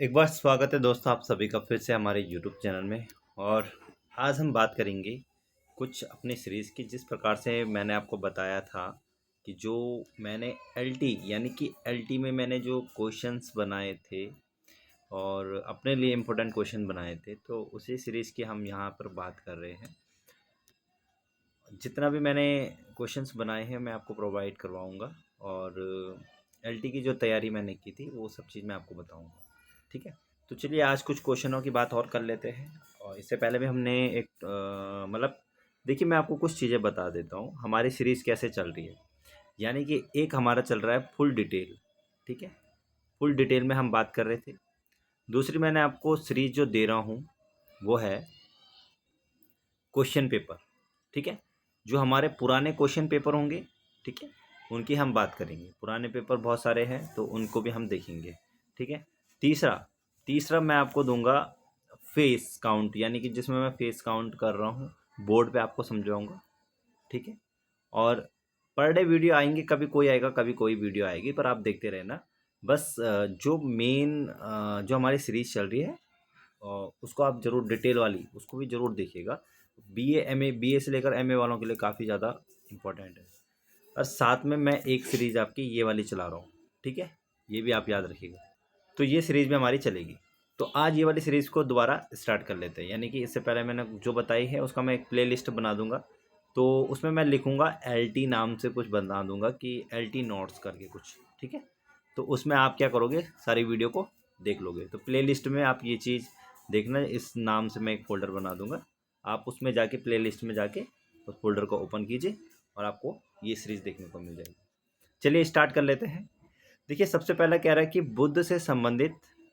एक बार स्वागत है दोस्तों आप सभी का फिर से हमारे YouTube चैनल में। और आज हम बात करेंगे कुछ अपनी सीरीज़ की। जिस प्रकार से मैंने आपको बताया था कि जो मैंने LT यानी कि LT में मैंने जो क्वेश्चंस बनाए थे और अपने लिए इम्पोर्टेंट क्वेश्चन बनाए थे, तो उसी सीरीज़ की हम यहाँ पर बात कर रहे हैं। जितना भी मैंने क्वेश्चंस बनाए हैं मैं आपको प्रोवाइड करवाऊँगा, और LT की जो तैयारी मैंने की थी वो सब चीज़ मैं आपको बताऊँगा। ठीक है, तो चलिए आज कुछ क्वेश्चनों की बात और कर लेते हैं। और इससे पहले भी हमने एक मतलब देखिए, मैं आपको कुछ चीज़ें बता देता हूँ हमारी सीरीज़ कैसे चल रही है। यानी कि एक हमारा चल रहा है फुल डिटेल। ठीक है, फुल डिटेल में हम बात कर रहे थे। दूसरी मैंने आपको सीरीज़ जो दे रहा हूँ वो है क्वेश्चन पेपर। ठीक है, जो हमारे पुराने क्वेश्चन पेपर होंगे, ठीक है, उनकी हम बात करेंगे। पुराने पेपर बहुत सारे हैं तो उनको भी हम देखेंगे। ठीक है, तीसरा तीसरा मैं आपको दूंगा फेस काउंट, यानी कि जिसमें मैं फेस काउंट कर रहा हूँ बोर्ड पे आपको समझाऊंगा। ठीक है, और पर डे वीडियो आएंगे, कभी कोई आएगा कभी कोई वीडियो आएगी, पर आप देखते रहना। बस जो मेन जो हमारी सीरीज चल रही है उसको आप ज़रूर डिटेल वाली उसको भी ज़रूर देखिएगा। BA से लेकर MA वालों के लिए काफ़ी ज़्यादा इम्पोर्टेंट है। और साथ में मैं एक सीरीज़ आपकी ये वाली चला रहा हूँ। ठीक है, ये भी आप याद रखिएगा। तो ये सीरीज़ में हमारी चलेगी। तो आज ये वाली सीरीज़ को दोबारा स्टार्ट कर लेते हैं। यानी कि इससे पहले मैंने जो बताई है उसका मैं एक प्ले लिस्ट बना दूंगा। तो उसमें मैं लिखूंगा LT नाम से कुछ बना दूंगा कि LT नोट्स करके कुछ। ठीक है, तो उसमें आप क्या करोगे, सारी वीडियो को देख लोगे। तो प्ले लिस्ट में आप ये चीज़ देखना, इस नाम से मैं एक फ़ोल्डर बना दूंगा। आप उसमें जाके प्ले लिस्ट में जाके उस फोल्डर को ओपन कीजिए और आपको ये सीरीज़ देखने को मिल जाएगी। चलिए स्टार्ट कर लेते हैं। देखिए, सबसे पहला कह रहा है कि बुद्ध से संबंधित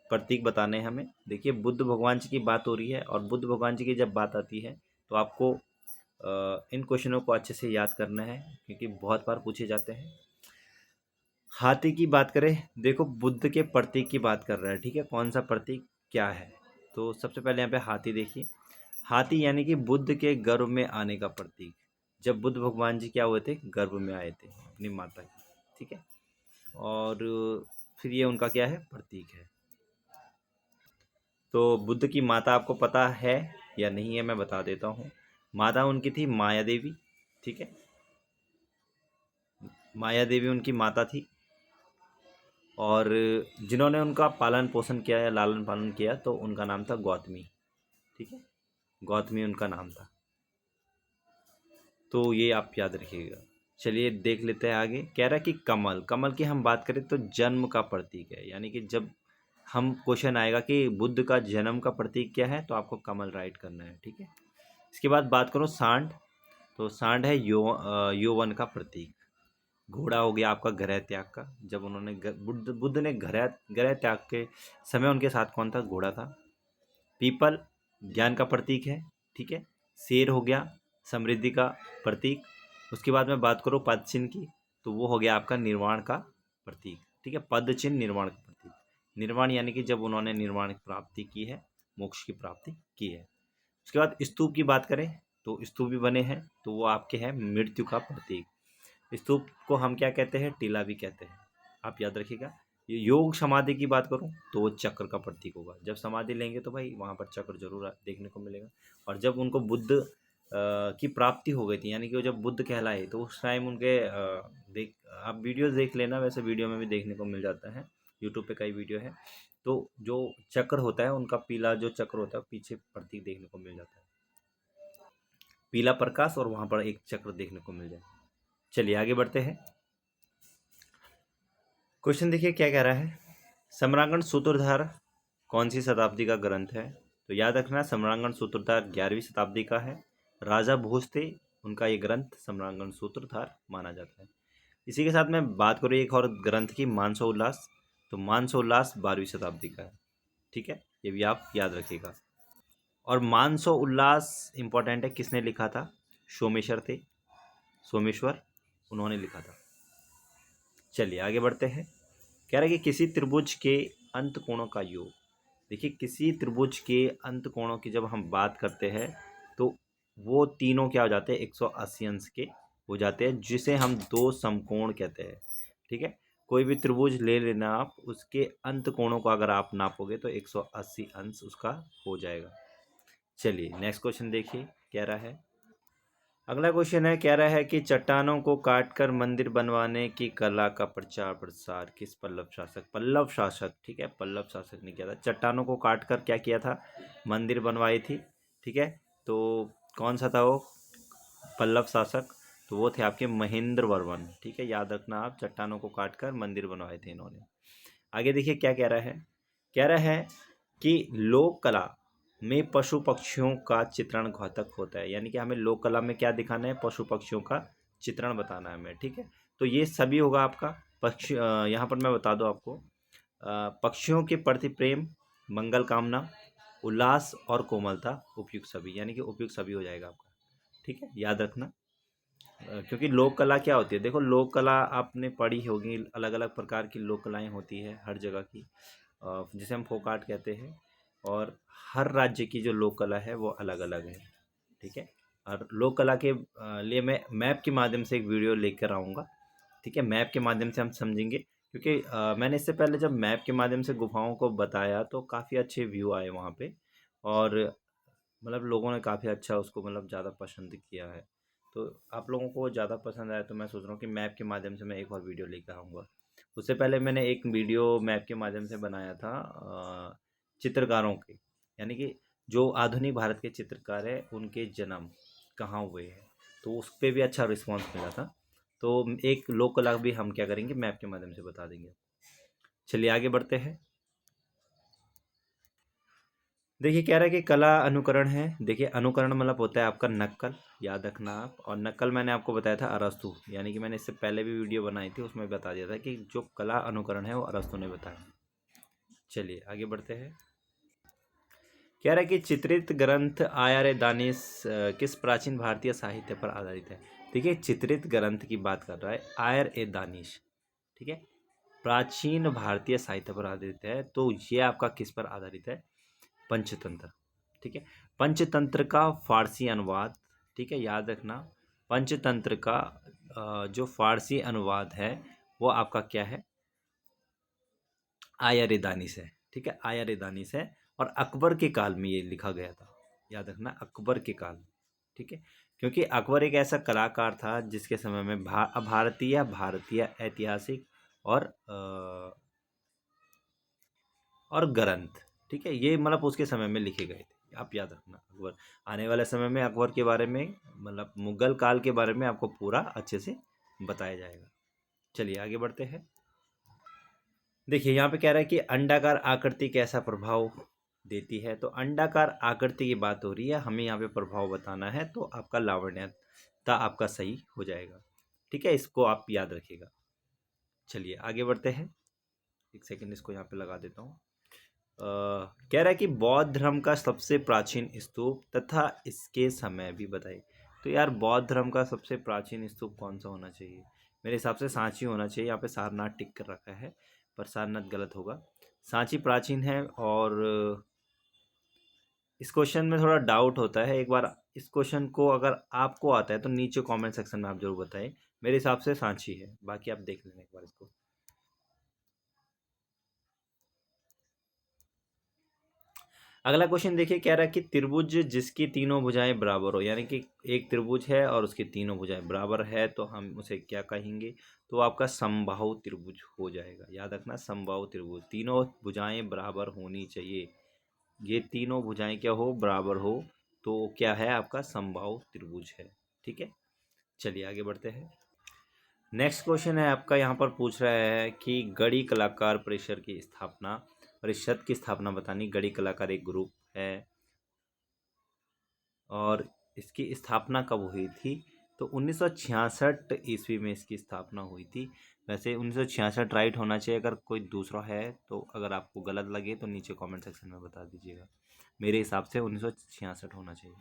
प्रतीक बताने हैं हमें। देखिए, बुद्ध भगवान जी की बात हो रही है, और बुद्ध भगवान जी की जब बात आती है तो आपको इन क्वेश्चनों को अच्छे से याद करना है, क्योंकि बहुत बार पूछे जाते हैं। हाथी की बात करें, देखो बुद्ध के प्रतीक की बात कर रहा है। ठीक है, कौन सा प्रतीक क्या है। तो सबसे पहले यहाँ पे हाथी देखिए। हाथी यानी कि बुद्ध के गर्भ में आने का प्रतीक। जब बुद्ध भगवान जी क्या हुए थे, गर्भ में आए थे अपनी माता की। ठीक है, और फिर ये उनका क्या है, प्रतीक है। तो बुद्ध की माता आपको पता है या नहीं है, मैं बता देता हूँ। माता उनकी थी माया देवी। ठीक है, माया देवी उनकी माता थी। और जिन्होंने उनका पालन पोषण किया या लालन पालन किया तो उनका नाम था गौतमी। ठीक है, गौतमी उनका नाम था। तो ये आप याद रखिएगा। चलिए देख लेते हैं आगे। कह रहा है कि कमल, कमल की हम बात करें तो जन्म का प्रतीक है। यानी कि जब हम क्वेश्चन आएगा कि बुद्ध का जन्म का प्रतीक क्या है, तो आपको कमल राइट करना है। ठीक है, इसके बाद बात करो सांड। तो सांड है यौवन का प्रतीक। घोड़ा हो गया आपका गृह त्याग का। जब उन्होंने बुद्ध ने गृह गृह त्याग के समय उनके साथ कौन था, घोड़ा था। पीपल ज्ञान का प्रतीक है। ठीक है, शेर हो गया समृद्धि का प्रतीक। उसके बाद में बात करूँ पद चिन्ह की, तो वो हो गया आपका निर्वाण का प्रतीक। ठीक है, पद चिन्ह निर्वाण का प्रतीक। निर्वाण यानी कि जब उन्होंने निर्वाण की प्राप्ति की है, मोक्ष की प्राप्ति की है। उसके बाद स्तूप की बात करें तो स्तूप भी बने हैं, तो वो आपके हैं मृत्यु का प्रतीक। स्तूप को हम क्या कहते हैं, टीला भी कहते हैं। आप याद रखिएगा। ये योग समाधि की बात करूं तो वो चक्र का प्रतीक होगा। जब समाधि लेंगे तो भाई वहाँ पर चक्र जरूर देखने को मिलेगा। और जब उनको बुद्ध की प्राप्ति हो गई थी, यानी कि वो जब बुद्ध कहलाए, तो उस टाइम उनके देख आप वीडियोस देख लेना, वैसे वीडियो में भी देखने को मिल जाता है। यूट्यूब पे कई वीडियो है। तो जो चक्र होता है उनका, पीला जो चक्र होता है पीछे प्रतीक देखने को मिल जाता है। पीला प्रकाश और वहाँ पर एक चक्र देखने को मिल जाए। चलिए आगे बढ़ते हैं। क्वेश्चन देखिए क्या कह रहा है। सम्रांगण सूत्रधार कौन सी शताब्दी का ग्रंथ है। तो याद रखना, सम्रांगण सूत्रधार 11वीं शताब्दी का है। राजा भोज थे, उनका ये ग्रंथ सम्रांगण सूत्रधार माना जाता है। इसी के साथ में बात करूँ एक और ग्रंथ की, मानसो उल्लास। तो मानसो उल्लास 12वीं शताब्दी का है। ठीक है, ये भी आप याद रखिएगा। और मानसो उल्लास इंपॉर्टेंट है, किसने लिखा था, सोमेश्वर थे, सोमेश्वर उन्होंने लिखा था। चलिए आगे बढ़ते हैं। कह रहा है कि किसी त्रिभुज के अंत कोणों का योग। देखिए, किसी त्रिभुज के अंत कोणों की जब हम बात करते हैं तो वो तीनों क्या हो जाते हैं, 180 अंश के हो जाते हैं, जिसे हम दो समकोण कहते हैं। ठीक है, कोई भी त्रिभुज ले लेना आप, उसके अंत कोणों को अगर आप नापोगे तो 180 अंश उसका हो जाएगा। चलिए नेक्स्ट क्वेश्चन देखिए क्या रहा है। अगला क्वेश्चन है, कह रहा है कि चट्टानों को काटकर मंदिर बनवाने की कला का प्रचार प्रसार किस पल्लव शासक, ठीक है, पल्लव शासक ने किया था। चट्टानों को काटकर क्या किया था, मंदिर बनवाई थी, ठीक है। तो कौन सा था वो पल्लव शासक, तो वो थे आपके महेंद्र वर्मन, ठीक है, याद रखना आप, चट्टानों को काटकर मंदिर बनवाए थे इन्होंने। आगे देखिए क्या कह रहा है, कह रहा है कि लोक कला में पशु पक्षियों का चित्रण घातक होता है, यानी कि हमें लोक कला में क्या दिखाना है, पशु पक्षियों का चित्रण बताना है हमें, ठीक है। तो ये सभी होगा आपका पक्षी, यहाँ पर मैं बता दूँ आपको, पक्षियों के प्रति प्रेम, मंगल कामना, उल्लास और कोमलता, उपयुक्त सभी, यानी कि उपयुक्त सभी हो जाएगा आपका, ठीक है, याद रखना। क्योंकि लोक कला क्या होती है, देखो लोक कला आपने पढ़ी होगी, अलग अलग प्रकार की लोक कलाएँ होती है हर जगह की, जिसे हम फोक आर्ट कहते हैं, और हर राज्य की जो लोक कला है वो अलग अलग है, ठीक है। और लोक कला के लिए मैं मैप के माध्यम से एक वीडियो लेकर आऊँगा, ठीक है, मैप के माध्यम से हम समझेंगे, क्योंकि मैंने इससे पहले जब मैप के माध्यम से गुफाओं को बताया तो काफ़ी अच्छे व्यू आए वहाँ पे, और मतलब लोगों ने काफ़ी अच्छा उसको मतलब ज़्यादा पसंद किया है। तो आप लोगों को ज़्यादा पसंद आया तो मैं सोच रहा हूँ कि मैप के माध्यम से मैं एक और वीडियो लेकर आऊँगा। उससे पहले मैंने एक वीडियो मैप के माध्यम से बनाया था चित्रकारों के, यानी कि जो आधुनिक भारत के चित्रकार हैं उनके जन्म कहाँ हुए हैं, तो उस पर भी अच्छा रिस्पॉन्स मिला था। तो एक लोक कला भी हम क्या करेंगे, मैप के माध्यम से बता देंगे। चलिए आगे बढ़ते हैं। देखिए कह रहा है कि कला अनुकरण है, देखिए अनुकरण मतलब होता है आपका नक्कल, याद रखना आप, और नक्कल मैंने आपको बताया था अरस्तु, यानी कि मैंने इससे पहले भी वीडियो बनाई थी उसमें बता दिया था कि जो कला अनुकरण है वो अरस्तु ने बताया। चलिए आगे बढ़ते हैं। कह रहा है कि चित्रित ग्रंथ आयर दानिश किस प्राचीन भारतीय साहित्य पर आधारित है। देखिए चित्रित ग्रंथ की बात कर रहा है आयर ए दानिश, ठीक है, प्राचीन भारतीय साहित्य पर आधारित है, तो ये आपका किस पर आधारित है, पंचतंत्र, ठीक है, पंचतंत्र का फारसी अनुवाद, ठीक है, याद रखना, पंचतंत्र का जो फारसी अनुवाद है वो आपका क्या है, आयर दानिश है, ठीक है, आयर दानिश है, और अकबर के काल में ये लिखा गया था, याद रखना अकबर के काल, ठीक है, क्योंकि अकबर एक ऐसा कलाकार था जिसके समय में भारतीय भारतीय ऐतिहासिक और ग्रंथ, ठीक है, ये मतलब उसके समय में लिखे गए थे, आप याद रखना अकबर। आने वाले समय में अकबर के बारे में मतलब मुगल काल के बारे में आपको पूरा अच्छे से बताया जाएगा। चलिए आगे बढ़ते हैं। देखिए यहाँ पे कह रहा है कि अंडाकार आकृति कैसा प्रभाव देती है, तो अंडाकार आकृति की बात हो रही है, हमें यहाँ पे प्रभाव बताना है, तो आपका लावण्यता आपका सही हो जाएगा, ठीक है, इसको आप याद रखिएगा। चलिए आगे बढ़ते हैं, एक सेकंड इसको यहाँ पे लगा देता हूँ। कह रहा है कि बौद्ध धर्म का सबसे प्राचीन स्तूप तथा इसके समय भी बताइए। तो यार बौद्ध धर्म का सबसे प्राचीन स्तूप कौन सा होना चाहिए, मेरे हिसाब से सांची होना चाहिए, यहाँ पे सारनाथ टिक कर रखा है पर सारनाथ गलत होगा, सांची प्राचीन है। और इस क्वेश्चन में थोड़ा डाउट होता है, एक बार इस क्वेश्चन को अगर आपको आता है तो नीचे कमेंट सेक्शन में आप जरूर बताएं, मेरे हिसाब से सांची है, बाकी आप देख लेना एक बार इसको। अगला क्वेश्चन देखिए, कह रहा है कि त्रिभुज जिसकी तीनों भुजाएं बराबर हो, यानी कि एक त्रिभुज है और उसकी तीनों भुजाएं बराबर है तो हम उसे क्या कहेंगे, तो आपका समबाहु त्रिभुज हो जाएगा, याद रखना समबाहु त्रिभुज, तीनों भुजाएं बराबर होनी चाहिए, ये तीनों भुजाएं क्या हो, बराबर हो, तो क्या है आपका समबाहु त्रिभुज है, ठीक है। चलिए आगे बढ़ते हैं। नेक्स्ट क्वेश्चन है आपका, यहाँ पर पूछ रहा है कि गढ़ी कलाकार परिषद की स्थापना बतानी। गढ़ी कलाकार एक ग्रुप है और इसकी स्थापना कब हुई थी, तो 1966 ईस्वी में इसकी स्थापना हुई थी। वैसे 1966 राइट होना चाहिए, अगर कोई दूसरा है तो अगर आपको गलत लगे तो नीचे कमेंट सेक्शन में बता दीजिएगा, मेरे हिसाब से 1966 होना चाहिए।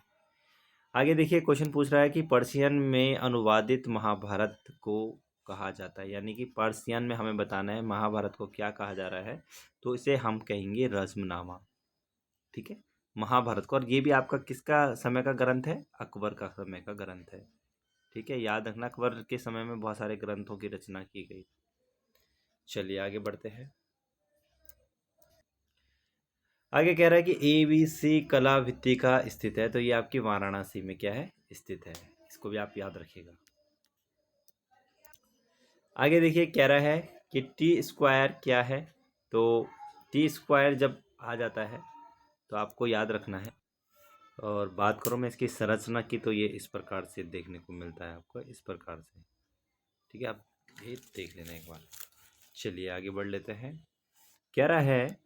आगे देखिए क्वेश्चन पूछ रहा है कि पर्शियन में अनुवादित महाभारत को कहा जाता है, यानी कि पर्शियन में हमें बताना है महाभारत को क्या कहा जा रहा है, तो इसे हम कहेंगे रज़्मनामा, ठीक है, महाभारत को। और ये भी आपका किसका समय का ग्रंथ है, अकबर का समय का ग्रंथ है, ठीक है, याद रखना अकबर के समय में बहुत सारे ग्रंथों की रचना की गई। चलिए आगे बढ़ते हैं। आगे कह रहा है कि ABC कला भित्तिका स्थित है, तो ये आपकी वाराणसी में क्या है, स्थित है। इसको भी आप याद रखिएगा। आगे देखिए कह रहा है कि T² क्या है, तो T² जब आ जाता है तो आपको याद रखना है। और बात करूँ मैं इसकी संरचना की, तो ये इस प्रकार से देखने को मिलता है आपको, इस प्रकार से। ठीक है, आप ये देख लेना एक बार। चलिए आगे बढ़ लेते हैं। कह रहा है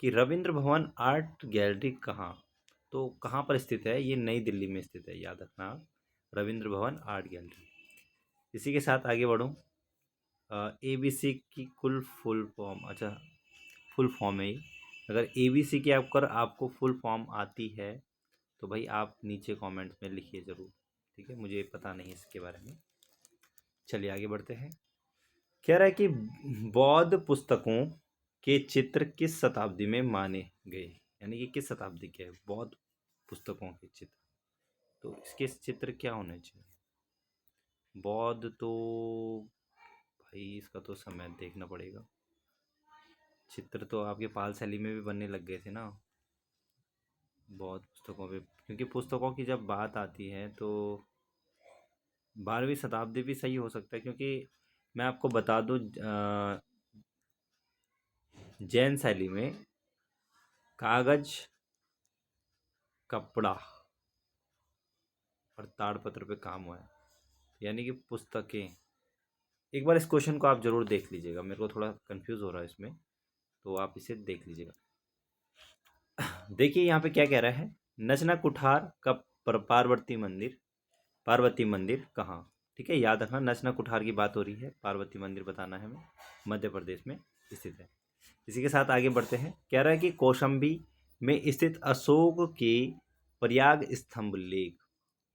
कि रविंद्र भवन आर्ट गैलरी कहाँ, तो कहाँ पर स्थित है, ये नई दिल्ली में स्थित है, याद रखना आप, रविंद्र भवन आर्ट गैलरी। इसी के साथ आगे बढ़ूँ। ABC की कुल फुल फॉर्म, अच्छा फुल फॉर्म है ये। अगर ABC की आपको फुल फॉर्म आती है तो भाई आप नीचे कमेंट्स में लिखिए ज़रूर। ठीक है, मुझे पता नहीं इसके बारे में। चलिए आगे बढ़ते हैं। कह रहा है कि बौद्ध पुस्तकों के चित्र किस शताब्दी में माने गए, यानी कि किस शताब्दी के हैं बौद्ध पुस्तकों के चित्र, तो इसके चित्र क्या होने चाहिए। बौद्ध तो भाई इसका तो समय देखना पड़ेगा। चित्र तो आपके पाल शैली में भी बनने लग गए थे ना बौद्ध पुस्तकों पे, क्योंकि पुस्तकों की जब बात आती है तो 12वीं शताब्दी भी सही हो सकता है, क्योंकि मैं आपको बता दूं जैन शैली में कागज, कपड़ा और ताड़पत्र पे काम हुआ है, यानी कि पुस्तकें। एक बार इस क्वेश्चन को आप जरूर देख लीजिएगा, मेरे को थोड़ा कंफ्यूज हो रहा है इसमें, तो आप इसे देख लीजिएगा। देखिए यहाँ पे क्या कह रहा है, नचना कुठार का पार्वती मंदिर कहाँ। ठीक है, याद रखना नचना कुठार की बात हो रही है, पार्वती मंदिर बताना है हमें, मध्य प्रदेश में स्थित है। इसी के साथ आगे बढ़ते हैं। कह रहा है कि कौशाम्बी में स्थित अशोक के प्रयाग स्तंभ लेख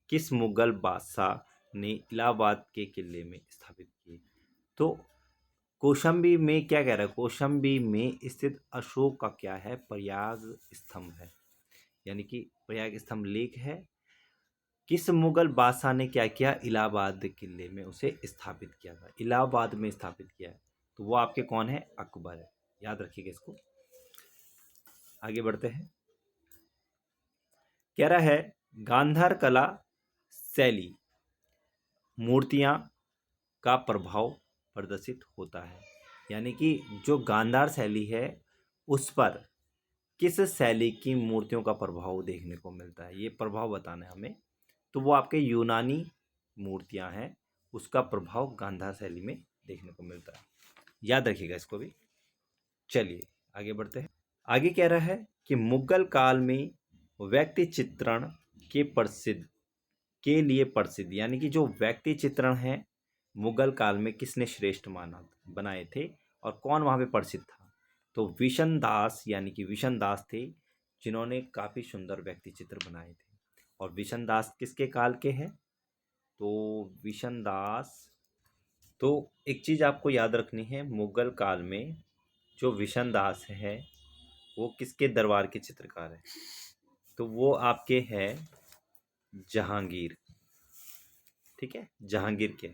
किस मुगल बादशाह ने इलाहाबाद के किले में स्थापित किए, तो कौशाम्बी में क्या कह रहा है, कौशाम्बी में स्थित अशोक का क्या है, प्रयाग स्तंभ है, यानी कि प्रयाग स्तंभ लेख है। किस मुगल बादशाह ने क्या किया, इलाहाबाद किले में उसे स्थापित किया था, इलाहाबाद में स्थापित किया है, तो वो आपके कौन है, अकबर है, याद रखिएगा इसको। आगे बढ़ते हैं। कह रहा है गांधार कला शैली मूर्तियां का प्रभाव प्रदर्शित होता है, यानी कि जो गांधार शैली है उस पर किस शैली की मूर्तियों का प्रभाव देखने को मिलता है, ये प्रभाव बताना है हमें, तो वो आपके यूनानी मूर्तियां हैं, उसका प्रभाव गांधार शैली में देखने को मिलता है, याद रखिएगा इसको भी। चलिए आगे बढ़ते हैं। आगे कह रहा है कि मुगल काल में व्यक्ति चित्रण के लिए प्रसिद्ध, यानी कि जो व्यक्ति चित्रण है मुगल काल में किसने श्रेष्ठ माना बनाए थे और कौन वहाँ पे प्रसिद्ध था, तो विशन दास, यानी कि विशन दास थे जिन्होंने काफ़ी सुंदर व्यक्ति चित्र बनाए थे। और विशन दास किसके काल के हैं, तो विशन दास, तो एक चीज़ आपको याद रखनी है, मुगल काल में जो विशन दास है वो किसके दरबार के चित्रकार है, तो वो आपके हैं जहांगीर। ठीक है, जहांगीर के,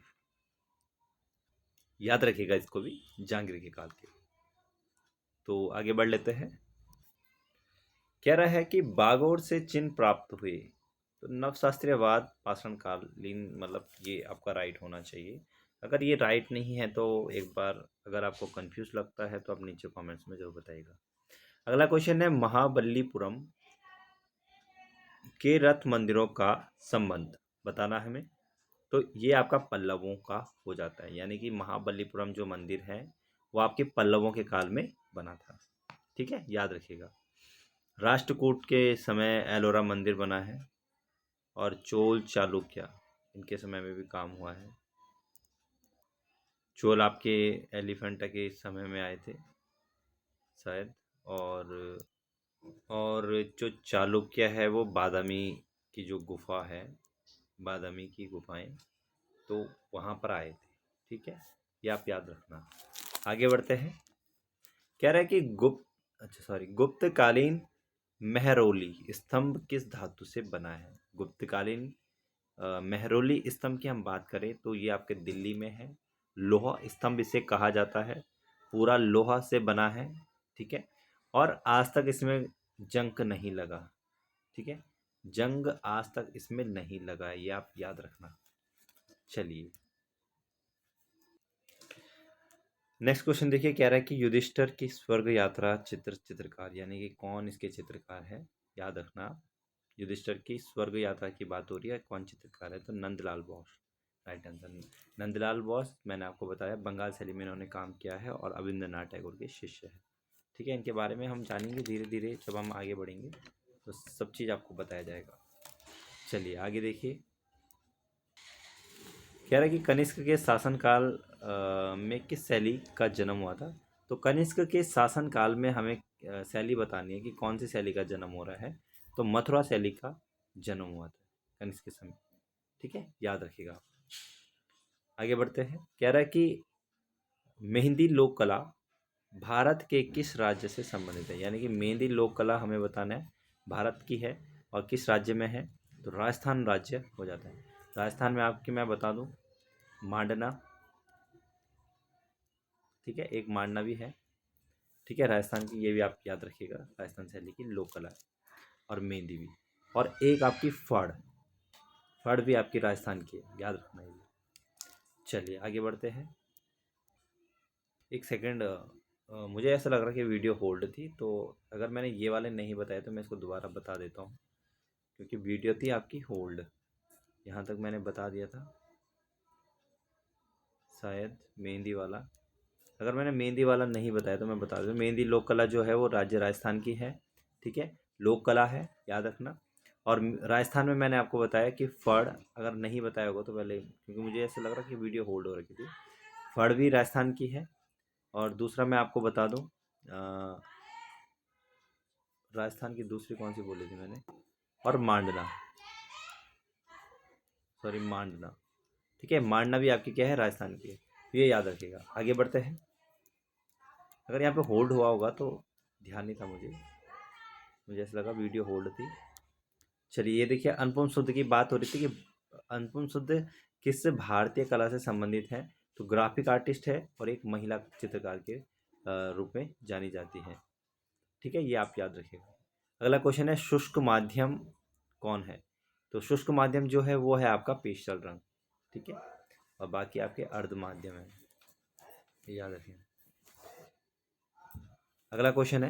याद रखिएगा इसको भी, जहांगीर के काल के। तो आगे बढ़ लेते हैं। कह रहा है कि बागोर से चिन्ह प्राप्त हुए, तो नवशास्त्रीयवाद पाषाण कालीन, मतलब ये आपका राइट होना चाहिए। अगर ये राइट नहीं है तो एक बार अगर आपको कंफ्यूज लगता है तो आप नीचे कमेंट्स में जरूर बताइएगा। अगला क्वेश्चन है महाबलीपुरम के रथ मंदिरों का संबंध बताना हमें, तो ये आपका पल्लवों का हो जाता है, यानी कि महाबलीपुरम जो मंदिर है वो आपके पल्लवों के काल में बना था। ठीक है, याद रखिएगा। राष्ट्रकूट के समय एलोरा मंदिर बना है, और चोल चालुक्य इनके समय में भी काम हुआ है। चोल आपके एलिफेंटा के समय में आए थे शायद, और जो चालुक्य है वो बादामी की जो गुफा है, बादामी की गुफाएं, तो वहाँ पर आए थे। ठीक है, ये आप याद रखना। आगे बढ़ते हैं। कह रहा है कि गुप्तकालीन मेहरौली स्तंभ किस धातु से बना है, गुप्तकालीन मेहरौली स्तंभ की हम बात करें तो ये आपके दिल्ली में है, लोहा स्तंभ इसे कहा जाता है, पूरा लोहा से बना है, ठीक है, और आज तक इसमें जंग नहीं लगा, ठीक है, जंग आज तक इसमें नहीं लगा, ये आप याद रखना। चलिए नेक्स्ट क्वेश्चन देखिए, कह रहा है कि युधिष्ठिर की स्वर्ग यात्रा चित्रकार, यानी कि कौन इसके चित्रकार है, याद रखना। युधिष्ठिर की स्वर्ग यात्रा की बात हो रही है, कौन चित्रकार है, तो नंदलाल बोस, राइट आंसर। नंदलाल बोस, मैंने आपको बताया बंगाल शैली में इन्होंने काम किया है और रविंद्रनाथ टैगोर के शिष्य है, ठीक है। इनके बारे में हम जानेंगे धीरे धीरे, जब हम आगे बढ़ेंगे तो सब चीज़ आपको बताया जाएगा। चलिए आगे देखिए, कह रहा है कि कनिष्क के शासनकाल में किस शैली का जन्म हुआ था। तो कनिष्क के शासनकाल में हमें शैली बतानी है कि कौन सी शैली का जन्म हो रहा है, तो मथुरा शैली का जन्म हुआ था कनिष्क के समय, ठीक है, याद रखिएगा। आगे बढ़ते हैं, कह रहा है कि मेहंदी लोक कला भारत के किस राज्य से संबंधित है, यानी कि मेहंदी लोक कला हमें बताना है भारत की है और किस राज्य में है, तो राजस्थान राज्य हो जाता है। राजस्थान में आपकी मैं बता दूं मांडना, ठीक है, एक मांडना भी है, ठीक है, राजस्थान की, ये भी आप याद रखिएगा, राजस्थान शैली की लोक कला है, और मेहंदी भी, और एक आपकी फड़, फड़ भी आपकी राजस्थान की है, याद रखना ये। चलिए आगे बढ़ते हैं, एक सेकंड, मुझे ऐसा लग रहा है कि वीडियो होल्ड थी, तो अगर मैंने ये वाले नहीं बताए तो मैं इसको दोबारा बता देता हूँ, क्योंकि वीडियो थी आपकी होल्ड, यहाँ तक मैंने बता दिया था शायद मेहंदी वाला। अगर मैंने मेहंदी वाला नहीं बताया तो मैं बता दूँ, मेहंदी लोक कला जो है वो राज्य राजस्थान की है, ठीक है, लोक कला है, याद रखना। और राजस्थान में मैंने आपको बताया कि फड़, अगर नहीं बताया होगा तो पहले, क्योंकि मुझे ऐसा लग रहा कि वीडियो होल्ड हो रखी थी, फड़ भी राजस्थान की है। और दूसरा मैं आपको बता दूँ, राजस्थान की दूसरी कौन सी बोली थी मैंने, और मांडना, सॉरी मांडना, ठीक है, मांडना भी आपकी क्या है, राजस्थान की है, ये याद रखिएगा। आगे बढ़ते हैं, अगर यहाँ पे होल्ड हुआ होगा तो ध्यान नहीं था मुझे ऐसा लगा वीडियो होल्ड थी। चलिए ये देखिए, अनुपम शुद्ध की बात हो रही थी कि अनुपम शुद्ध किस भारतीय कला से संबंधित है, तो ग्राफिक आर्टिस्ट है और एक महिला चित्रकार के रूप में जानी जाती है, ठीक है, ये आप याद रखिएगा। अगला क्वेश्चन है, शुष्क माध्यम कौन है, तो शुष्क माध्यम जो है वो है आपका पेस्टल रंग, ठीक है, और बाकी आपके अर्ध माध्यम है, ये याद रखिए। अगला क्वेश्चन है,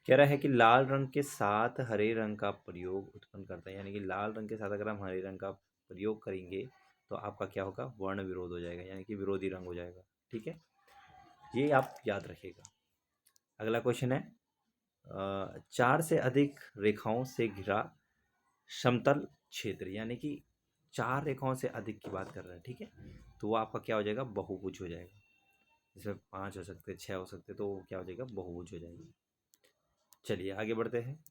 कह रहा है कि लाल रंग के साथ हरे रंग का प्रयोग उत्पन्न करता है, यानी कि लाल रंग के साथ अगर हम हरे रंग का प्रयोग करेंगे तो आपका क्या होगा, वर्ण विरोध हो जाएगा, यानी कि विरोधी रंग हो जाएगा, ठीक है, ये आप याद रखिएगा। अगला क्वेश्चन है, 4 से अधिक रेखाओं से घिरा समतल क्षेत्र, यानी कि 4 रेखाओं से अधिक की बात कर रहे हैं, ठीक है, तो वो आपका क्या हो जाएगा, बहुभुज हो जाएगा, जिसमें 5 हो सकते, 6 हो सकते, तो वो क्या हो जाएगा, बहुभुज हो जाएगी। चलिए आगे बढ़ते हैं,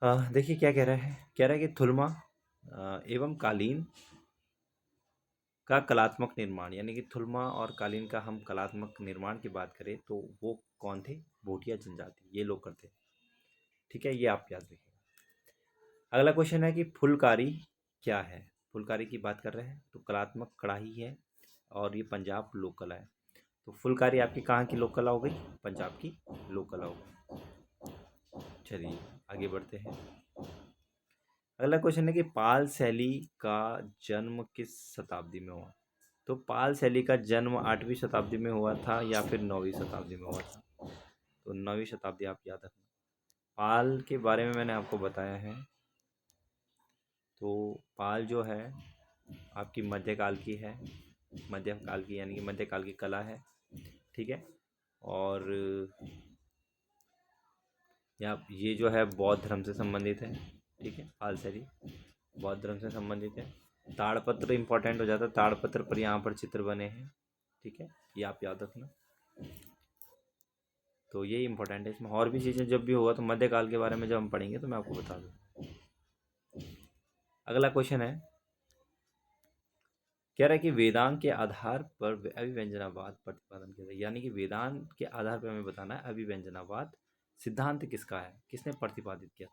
देखिए क्या कह रहा है, कह रहा है कि थुलमा एवं कालीन का कलात्मक निर्माण, यानी कि थुलमा और कालीन का हम कलात्मक निर्माण की बात करें तो वो कौन थे, भोटिया जनजाति, ये लोग करते, ठीक है, ये आप याद रखिए। अगला क्वेश्चन है कि फुलकारी क्या है, फुलकारी की बात कर रहे हैं, तो कलात्मक कढ़ाई है और ये पंजाब लोक कला है, तो फुलकारी आपकी कहाँ की लोक कला हो गई, पंजाब की लोक कला हो गई। चलिए आगे बढ़ते हैं, अगला क्वेश्चन है कि पाल शैली का जन्म किस शताब्दी में हुआ, तो पाल शैली का जन्म 8वीं शताब्दी में हुआ था या फिर 9वीं शताब्दी में हुआ था, तो 9वीं शताब्दी आप याद रखना। पाल के बारे में मैंने आपको बताया है, तो पाल जो है आपकी मध्यकाल की है, मध्यकाल की यानी कि मध्यकाल की कला है, ठीक है, और यहाँ ये जो है बौद्ध धर्म से संबंधित है, ठीक है, पाल शैली बौद्ध धर्म से संबंधित है। ताड़पत्र इंपॉर्टेंट हो जाता है, ताड़पत्र पर यहाँ पर चित्र बने हैं, ठीक है, ये आप याद रखना, तो ये इंपॉर्टेंट है। इसमें और भी चीज़ें जब भी होगा तो मध्यकाल के बारे में जब हम पढ़ेंगे तो मैं आपको बता दूँ। अगला क्वेश्चन है, कह रहा है कि वेदांत के आधार पर अभिव्यंजनावाद प्रतिपादन किया था, यानी कि वेदांत के आधार पर हमें बताना है अभिव्यंजनावाद सिद्धांत किसका है, किसने प्रतिपादित किया,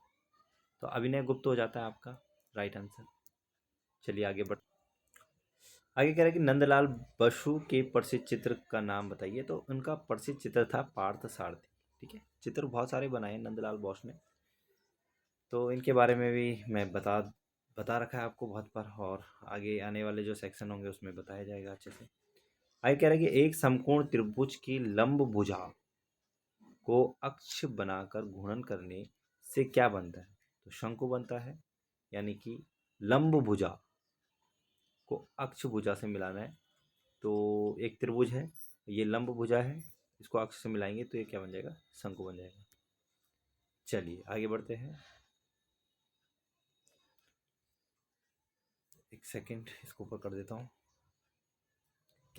तो अभिनय गुप्त हो जाता है आपका राइट आंसर। चलिए आगे बढ़, आगे कह रहा है कि नंदलाल बसु के प्रसिद्ध चित्र का नाम बताइए। तो उनका प्रसिद्ध चित्र था पार्थ सारथी। ठीक है, चित्र बहुत सारे बनाए नंदलाल बोस ने, तो इनके बारे में भी मैं बता बता रखा है आपको बहुत बार, और आगे आने वाले जो सेक्शन होंगे उसमें बताया जाएगा अच्छे से। आगे कह रहा है कि एक समकोण त्रिभुज की लंब भुजा को अक्ष बनाकर घूर्णन करने से क्या बनता है? तो शंकु बनता है, यानी कि लंब भुजा को अक्ष भुजा से मिलाना है। तो एक त्रिभुज है, ये लंब भुजा है, इसको अक्ष से मिलाएंगे तो ये क्या बन जाएगा? शंकु बन जाएगा। चलिए आगे बढ़ते हैं। एक सेकंड, इसको ऊपर कर देता हूँ।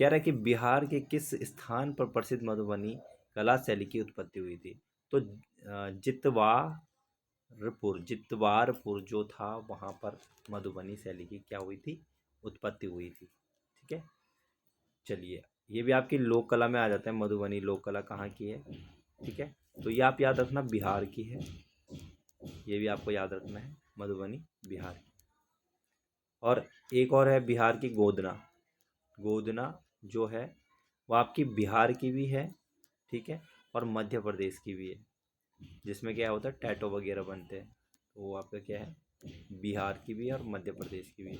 कह रहा है कि बिहार के किस स्थान पर प्रसिद्ध मधुबनी कला शैली की उत्पत्ति हुई थी? तो जितवारपुर जो था वहाँ पर मधुबनी शैली की क्या हुई थी? उत्पत्ति हुई थी। ठीक है, चलिए ये भी आपकी लोक कला में आ जाता है, मधुबनी लोक कला कहाँ की है। ठीक है, तो ये आप याद रखना बिहार की है, ये भी आपको याद रखना है, मधुबनी बिहार की। और एक और है बिहार की गोदना। गोदना जो है वो आपकी बिहार की भी है, ठीक है, और मध्य प्रदेश की भी है, जिसमें क्या होता है टैटो वगैरह बनते हैं, तो वो आपका क्या है? बिहार की भी है और मध्य प्रदेश की भी है।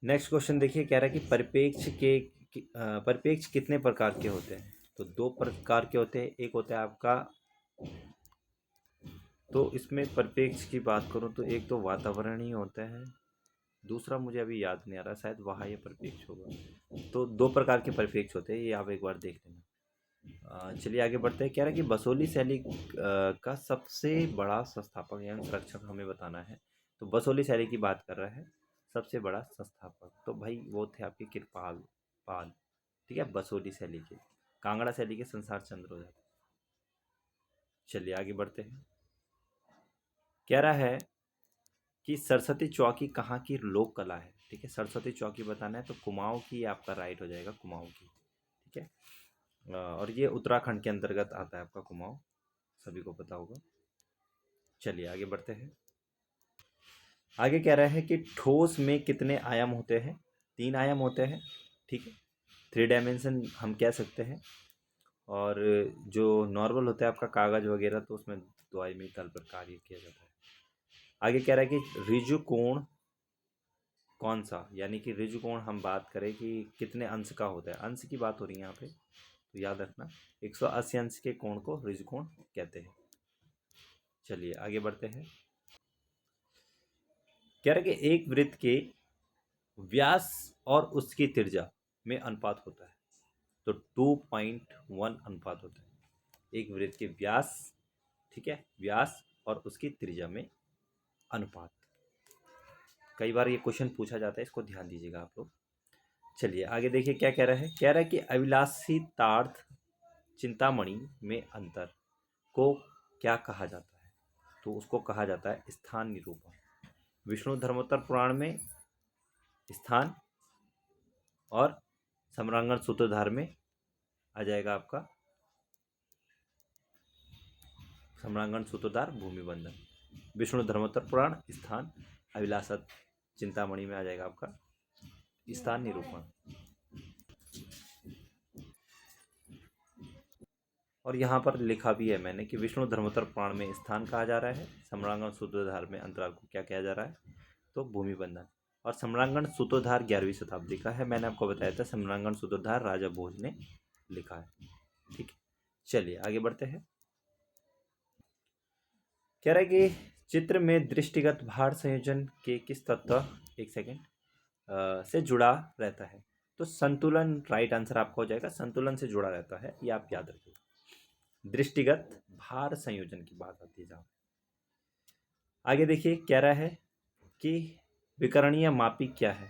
नेक्स्ट क्वेश्चन देखिए, कह रहा है कि परिपेक्ष कितने प्रकार के होते हैं? तो दो प्रकार के होते हैं। एक होता है आपका, तो इसमें परिपेक्ष की बात करूं तो एक तो वातावरण ही होता है, दूसरा मुझे अभी याद नहीं आ रहा, शायद बाह्य परिपेक्ष होगा। तो दो प्रकार के परिपेक्ष होते हैं, ये आप एक बार देख लेना। चलिए आगे बढ़ते हैं। कह रहा है कि बसोली शैली का सबसे बड़ा संस्थापक या संरक्षक हमें बताना है। तो बसोली शैली की बात कर रहा है, सबसे बड़ा संस्थापक, तो भाई वो थे आपके कृपाल पाल। ठीक है, बसोली शैली के, कांगड़ा शैली के संसार चंद्र हो जाते। चलिए आगे बढ़ते हैं। कह रहा है कि सरस्वती चौकी कहाँ की लोक कला है? ठीक है, सरस्वती चौकी बताना है तो कुमाऊं की आपका राइट हो जाएगा, कुमाऊं की। ठीक है, और ये उत्तराखंड के अंतर्गत आता है आपका कुमाऊं, सभी को पता होगा। चलिए आगे बढ़ते हैं। आगे कह रहा है कि ठोस में कितने आयाम होते हैं? 3 आयाम होते हैं। ठीक है, 3 डायमेंशन हम कह सकते हैं। और जो नॉर्मल होता है आपका कागज वगैरह, तो उसमें 2 आयामी तल पर कार्य किया जाता है। आगे कह रहा है कि ऋजु कोण कौन सा, यानी कि ऋजु कोण हम बात करें कि कितने अंश का होता है? अंश की बात हो रही है यहाँ पे, तो याद रखना 180 अंश के कोण को ऋजु कोण कहते हैं। चलिए आगे बढ़ते हैं। कह रहा है कि एक वृत्त के व्यास और उसकी त्रिज्या में अनुपात होता है। तो 2.1 अनुपात होता है एक वृत्त के व्यास, ठीक है, व्यास और उसकी त्रिज्या में अनुपात। कई बार ये क्वेश्चन पूछा जाता है, इसको ध्यान दीजिएगा आप लोग। चलिए आगे देखिए क्या कह रहा है। कह रहा है कि अभिलाषी तार्थ चिंतामणि में अंतर को क्या कहा जाता है? तो उसको कहा जाता है स्थान निरूपण। विष्णु धर्मोत्तर पुराण में स्थान, और सम्रांगण सूत्रधार में आ जाएगा आपका सम्रांगण सूत्रधार भूमि बंधन। विष्णु धर्मोत्तर पुराण स्थान, अभिलाषा चिंतामणि में आ जाएगा आपका स्थान निरूपण। और यहाँ पर लिखा भी है मैंने कि विष्णु धर्मोत्तर पुराण में स्थान कहा जा रहा है, सम्रांगण सूत्रधार में अंतराल को क्या किया जा रहा है? तो भूमि बंधन। और सम्रांगण सूत्रधार 11वीं शताब्दी का है, मैंने आपको बताया था सम्रांगण सूत्रधार राजा भोज ने लिखा है। ठीक है, चलिए आगे बढ़ते हैं। कह रहा है कि चित्र में दृष्टिगत भार संयोजन के किस तत्व, एक सेकेंड, से जुड़ा रहता है? तो संतुलन राइट आंसर आपका हो जाएगा, संतुलन से जुड़ा रहता है, ये आप याद रखिए। दृष्टिगत भार संयोजन की बात आती है जहाँ। आगे देखिए कह रहा है कि विकरणीय मापी क्या है?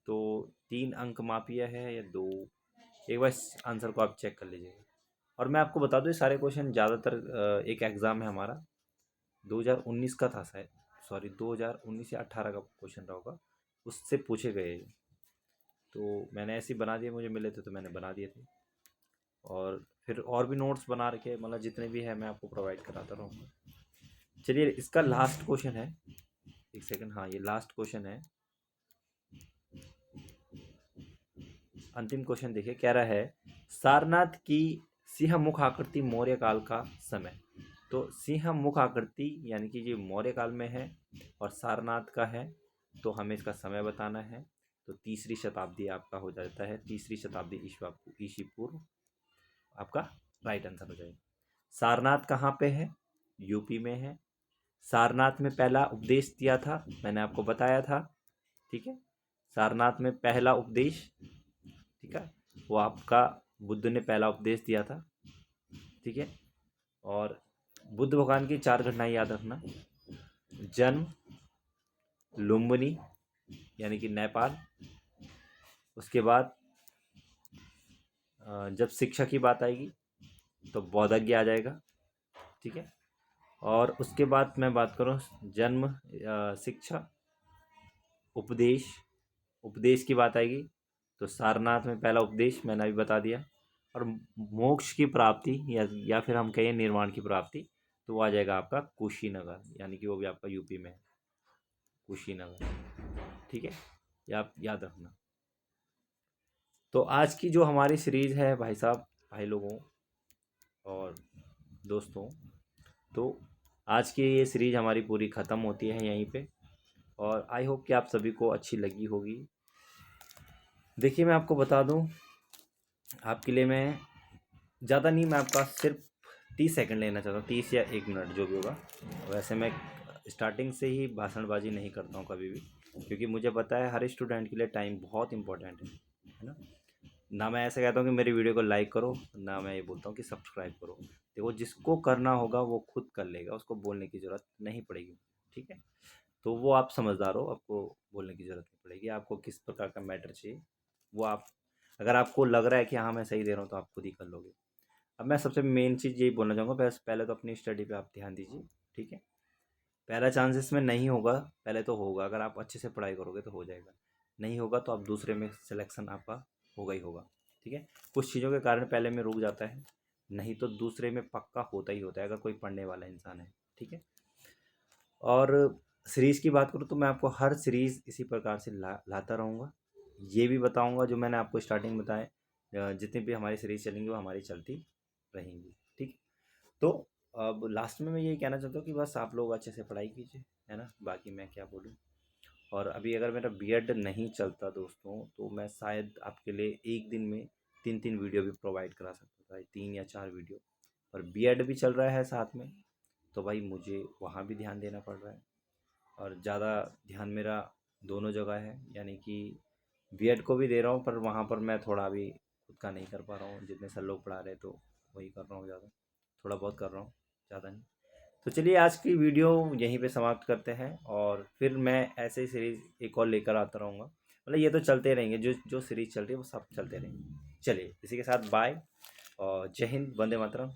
तो 3 अंक मापीय है या 2? एक बार आंसर को आप चेक कर लीजिएगा। और मैं आपको बता दूं ये सारे क्वेश्चन ज़्यादातर एक एग्ज़ाम है हमारा 2019 का था शायद, सॉरी 2019 या 18 का क्वेश्चन रहा होगा, उससे पूछे गए। तो मैंने ऐसे ही बना दिए, मुझे मिले थे तो मैंने बना दिए थे। और फिर और भी नोट्स बना रखे, मतलब जितने भी है मैं आपको प्रोवाइड कराता रहूँगा। चलिए इसका लास्ट क्वेश्चन है, एक सेकंड, हाँ ये लास्ट क्वेश्चन है। अंतिम क्वेश्चन देखिए, कह रहा है सारनाथ की सिंह मुख आकृति मौर्य काल का समय। तो सिंह मुख आकृति यानी कि ये मौर्य काल में है और सारनाथ का है, तो हमें इसका समय बताना है। तो तीसरी शताब्दी आपका हो जाता है, तीसरी शताब्दी ईसा पूर्व आपका राइट आंसर हो जाएगा। सारनाथ कहाँ पे है? यूपी में है। सारनाथ में पहला उपदेश दिया था, मैंने आपको बताया था, ठीक है। सारनाथ में पहला उपदेश, ठीक है, वो आपका बुद्ध ने पहला उपदेश दिया था, ठीक है। और बुद्ध भगवान की 4 घटनाएं याद रखना। जन्म, लुम्बिनी यानी कि नेपाल, उसके बाद जब शिक्षा की बात आएगी तो बौद्धज्ञ आ जाएगा, ठीक है। और उसके बाद मैं बात करूँ जन्म, शिक्षा, उपदेश, उपदेश की बात आएगी तो सारनाथ में पहला उपदेश मैंने अभी बता दिया। और मोक्ष की प्राप्ति या फिर हम कहें निर्वाण की प्राप्ति, तो वो आ जाएगा आपका कुशीनगर, यानी कि वो भी आपका यूपी में है, कुशीनगर, ठीक है। ये आप याद रखना। तो आज की जो हमारी सीरीज़ है भाई साहब, भाई लोगों और दोस्तों, तो आज की ये सीरीज़ हमारी पूरी ख़त्म होती है यहीं पे। और आई होप कि आप सभी को अच्छी लगी होगी। देखिए मैं आपको बता दूं, आपके लिए मैं ज़्यादा नहीं, मैं आपका सिर्फ 30 सेकंड लेना चाहता हूँ, 30 या 1 मिनट जो भी होगा। वैसे मैं स्टार्टिंग से ही भाषणबाजी नहीं करता हूँ कभी भी, क्योंकि मुझे पता है हर स्टूडेंट के लिए टाइम बहुत इंपॉर्टेंट है ना। ना मैं ऐसे कहता हूँ कि मेरी वीडियो को लाइक करो, ना मैं ये बोलता हूँ कि सब्सक्राइब करो। देखो जिसको करना होगा वो खुद कर लेगा, उसको बोलने की ज़रूरत नहीं पड़ेगी, ठीक है। तो वो आप समझदार हो, आपको बोलने की ज़रूरत नहीं पड़ेगी। आपको किस प्रकार का मैटर चाहिए वो आप, अगर आपको लग रहा है कि हाँ मैं सही दे रहा हूँ तो आप खुद ही कर लोगे। अब मैं सबसे मेन चीज़ यही बोलना चाहूँगा, बस पहले तो अपनी स्टडी पे आप ध्यान दीजिए, ठीक है। पहला चांसेस में नहीं होगा, पहले तो होगा। अगर आप अच्छे से पढ़ाई करोगे तो हो जाएगा, नहीं होगा तो आप दूसरे में सिलेक्शन आपका होगा ही होगा, ठीक है। कुछ चीज़ों के कारण पहले में रुक जाता है, नहीं तो दूसरे में पक्का होता ही होता है, अगर कोई पढ़ने वाला इंसान है, ठीक है। और सीरीज़ की बात करूँ तो मैं आपको हर सीरीज़ इसी प्रकार से लाता रहूँगा। ये भी बताऊँगा जो मैंने आपको स्टार्टिंग में बताए, जितनी भी हमारी सीरीज़ चलेंगी वो हमारी चलती रहेंगी, ठीक। तो अब लास्ट में मैं यही कहना चाहता हूँ कि बस आप लोग अच्छे से पढ़ाई कीजिए, है ना। बाकी मैं क्या बोलूँ। और अभी अगर मेरा बीएड नहीं चलता दोस्तों, तो मैं शायद आपके लिए एक दिन में 3-3 वीडियो भी प्रोवाइड करा सकता था, 3 या 4 वीडियो। और बीएड भी चल रहा है साथ में, तो भाई मुझे वहाँ भी ध्यान देना पड़ रहा है। और ज़्यादा ध्यान मेरा दोनों जगह है, यानी कि बीएड को भी दे रहा हूँ, पर वहाँ पर मैं थोड़ा अभी खुद का नहीं कर पा रहा हूँ, जितने सर लोग पढ़ा रहे तो वही कर रहा हूँ, ज़्यादा थोड़ा बहुत कर रहा हूँ, ज़्यादा नहीं। तो चलिए आज की वीडियो यहीं पे समाप्त करते हैं, और फिर मैं ऐसे ही सीरीज़ एक और लेकर आता रहूँगा। मतलब ये तो चलते रहेंगे, जो जो सीरीज़ चल रही है वो सब चलते रहेंगे। चलिए इसी के साथ बाय, और जय हिंद, वंदे मातरम।